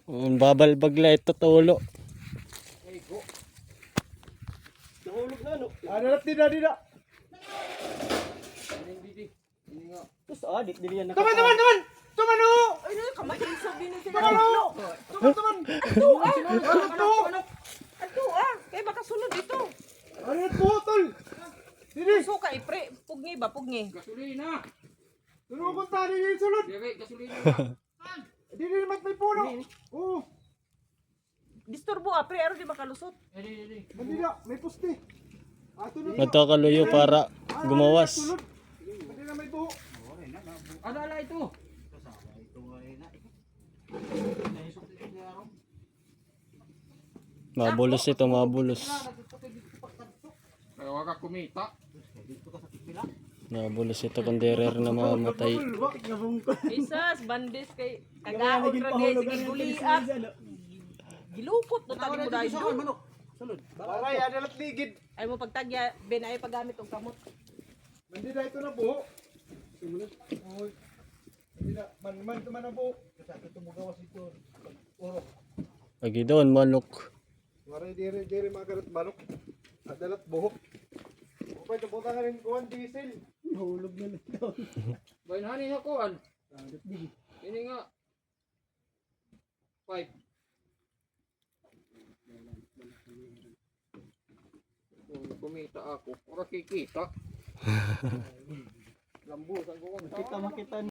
Babalbag la ito tulo. Nahulog na ano? Dalat dida. Tapos adik dili yan Tuman! Tumano! Ay, kamay sabi na sila. Tumano! Tuman! Ato kay baka sunod dito. Ano po, tol? Dili! Suka ipre, pugni ba, pugni. Gasolina! Tunukon tali yung sulod! Dili, gasolina. Dili naman may puno! Oo! Disturbo pre, aro di makalusot. Dili. Mandila, may puste! Ato na Nagkakaluyo para gumawas. Hindi na may buho! Ala ito. Mabulos ito, mabulos. Kaya wag ka kumita. Mabulos ito kung derer na mamatay. Jesus, bandis kay kagaon ra di sige guliat. Gilukot na tali mo dahil doon. Aray, adalat ligid! Ay mo pagtagya, ben ay paggamit og kamot. Mandila ito na buho! Sumunod. Oy. Mandila, man tuman na buho! Kasi ito magawas ito. Oro. Lagi doon, manok. Waray diri magarat balok. Adalat buho. Upay ito buta nga rin kuwan diesel. Nahulog na ito. Bainhani nga kuan. Ini nga. Pipe. Kung kumita ako, ora kikita. Lambo, saan ko? Kita makita